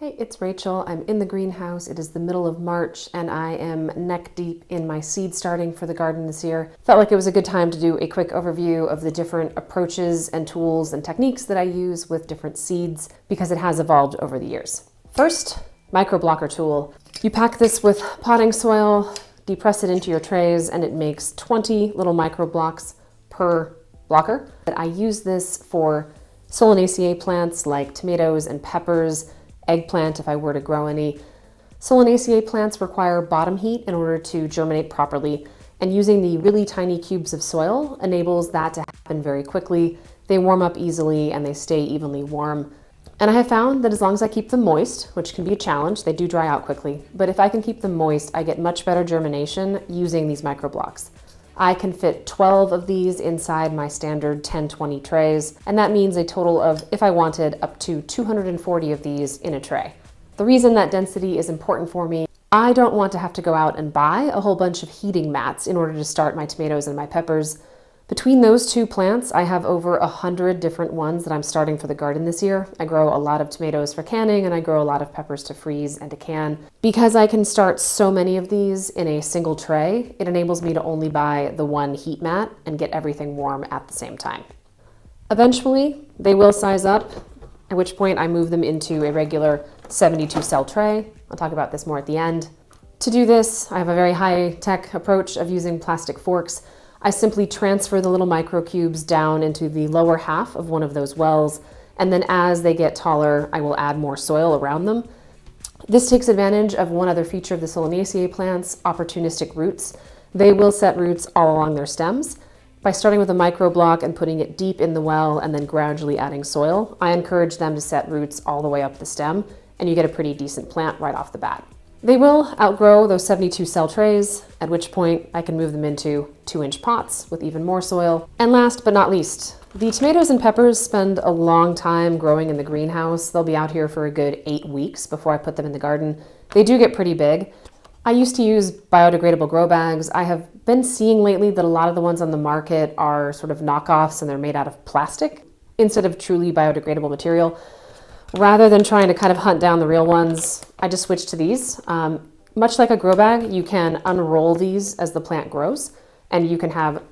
Hey, it's Rachel. I'm in the greenhouse. It is the middle of March and I am neck deep in my seed starting for the garden this year. Felt like it was a good time to do a quick overview of the different approaches and tools and techniques that I use with different seeds because it has evolved over the years. First, micro blocker tool. You pack this with potting soil, depress it into your trays, and it makes 20 little micro blocks per blocker. I use this for Solanaceae plants like tomatoes and peppers, eggplant if I were to grow any. Solanaceae plants require bottom heat in order to germinate properly, and using the really tiny cubes of soil enables that to happen very quickly. They warm up easily and they stay evenly warm. And I have found that as long as I keep them moist, which can be a challenge, they do dry out quickly, but if I can keep them moist, I get much better germination using these micro blocks. I can fit 12 of these inside my standard 10-20 trays, and that means a total of, if I wanted, up to 240 of these in a tray. The reason that density is important for me, I don't want to have to go out and buy a whole bunch of heating mats in order to start my tomatoes and my peppers. Between those two plants, I have over 100 different ones that I'm starting for the garden this year. I grow a lot of tomatoes for canning and I grow a lot of peppers to freeze and to can. Because I can start so many of these in a single tray, it enables me to only buy the one heat mat and get everything warm at the same time. Eventually, they will size up, at which point I move them into a regular 72 cell tray. I'll talk about this more at the end. To do this, I have a very high-tech approach of using plastic forks. I simply transfer the little microcubes down into the lower half of one of those wells, and then as they get taller, I will add more soil around them. This takes advantage of one other feature of the Solanaceae plants, opportunistic roots. They will set roots all along their stems. By starting with a micro block and putting it deep in the well and then gradually adding soil, I encourage them to set roots all the way up the stem, and you get a pretty decent plant right off the bat. They will outgrow those 72 cell trays, at which point I can move them into 2-inch pots with even more soil. And last but not least, the tomatoes and peppers spend a long time growing in the greenhouse. They'll be out here for a good 8 weeks before I put them in the garden. They do get pretty big. I used to use biodegradable grow bags. I have been seeing lately that a lot of the ones on the market are sort of knockoffs and they're made out of plastic instead of truly biodegradable material. Rather than trying to kind of hunt down the real ones, I just switched to these. Much like a grow bag, you can unroll these as the plant grows, and you can have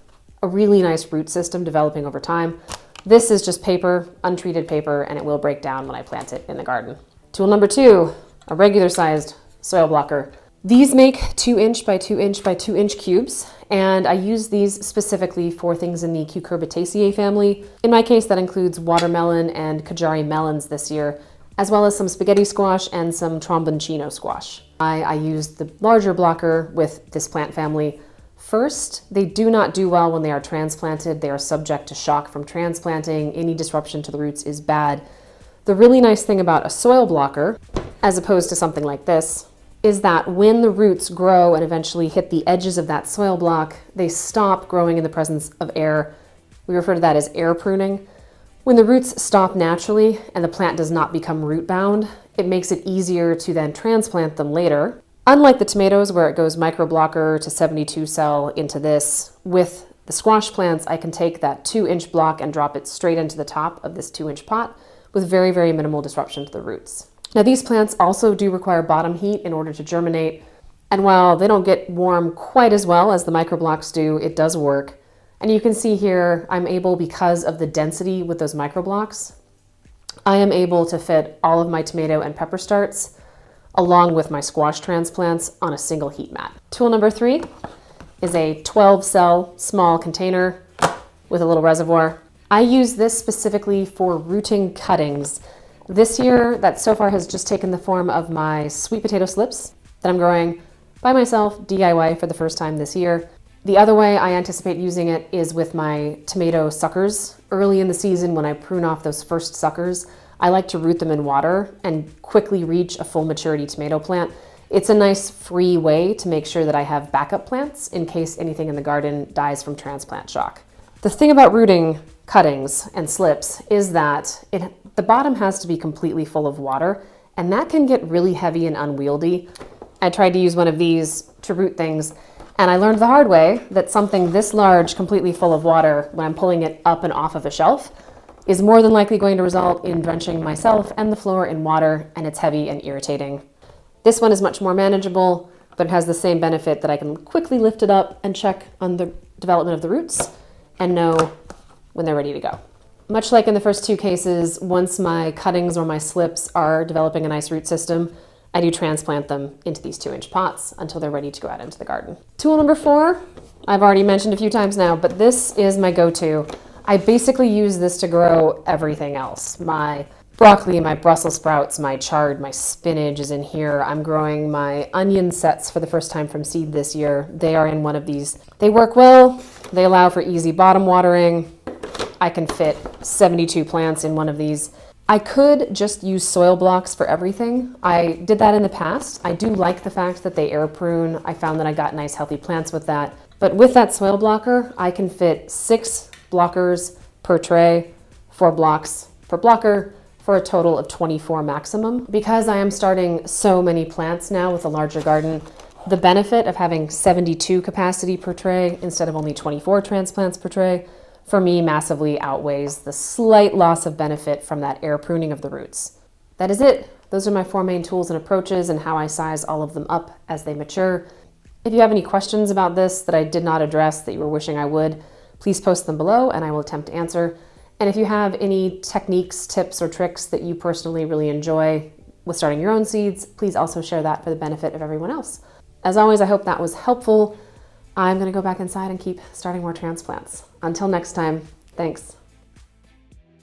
a really nice root system developing over time. This is just paper, untreated paper, and it will break down when I plant it in the garden. Tool number 2, a regular sized soil blocker. These make 2-inch by 2-inch by 2-inch cubes, and I use these specifically for things in the Cucurbitaceae family. In my case, that includes watermelon and Kajari melons this year, as well as some spaghetti squash and some tromboncino squash. I used the larger blocker with this plant family. First, they do not do well when they are transplanted. They are subject to shock from transplanting. Any disruption to the roots is bad. The really nice thing about a soil blocker, as opposed to something like this, is that when the roots grow and eventually hit the edges of that soil block, they stop growing in the presence of air. We refer to that as air pruning. When the roots stop naturally and the plant does not become root bound, it makes it easier to then transplant them later. Unlike the tomatoes where it goes micro blocker to 72 cell into this, with the squash plants, I can take that 2-inch block and drop it straight into the top of this 2-inch pot with very, very minimal disruption to the roots. Now these plants also do require bottom heat in order to germinate, and while they don't get warm quite as well as the microblocks do, it does work. And you can see here, I'm able, because of the density with those microblocks, I am able to fit all of my tomato and pepper starts along with my squash transplants on a single heat mat. Tool number 3 is a 12-cell small container with a little reservoir. I use this specifically for rooting cuttings. This year, that so far has just taken the form of my sweet potato slips that I'm growing by myself, DIY, for the first time this year. The other way I anticipate using it is with my tomato suckers. Early in the season, when I prune off those first suckers, I like to root them in water and quickly reach a full maturity tomato plant. It's a nice free way to make sure that I have backup plants in case anything in the garden dies from transplant shock. The thing about rooting cuttings and slips is that the bottom has to be completely full of water, and that can get really heavy and unwieldy. I tried to use one of these to root things, and I learned the hard way that something this large, completely full of water, when I'm pulling it up and off of a shelf, is more than likely going to result in drenching myself and the floor in water, and it's heavy and irritating. This one is much more manageable, but it has the same benefit that I can quickly lift it up and check on the development of the roots and know when they're ready to go. Much like in the first two cases, once my cuttings or my slips are developing a nice root system, I do transplant them into these 2-inch pots until they're ready to go out into the garden. Tool number 4, I've already mentioned a few times now, but this is my go-to. I basically use this to grow everything else. My broccoli, my Brussels sprouts, my chard, my spinach is in here. I'm growing my onion sets for the first time from seed this year. They are in one of these. They work well. They allow for easy bottom watering. I can fit 72 plants in one of these. I could just use soil blocks for everything. I did that in the past. I do like the fact that they air prune. I found that I got nice healthy plants with that. But with that soil blocker, I can fit 6 blockers per tray, 4 blocks per blocker, for a total of 24 maximum. Because I am starting so many plants now with a larger garden, the benefit of having 72 capacity per tray instead of only 24 transplants per tray, for me massively outweighs the slight loss of benefit from that air pruning of the roots. That is it. Those are my 4 main tools and approaches and how I size all of them up as they mature. If you have any questions about this that I did not address that you were wishing I would, please post them below and I will attempt to answer. And if you have any techniques, tips, or tricks that you personally really enjoy with starting your own seeds, please also share that for the benefit of everyone else. As always, I hope that was helpful. I'm going to go back inside and keep starting more transplants. Until next time, thanks.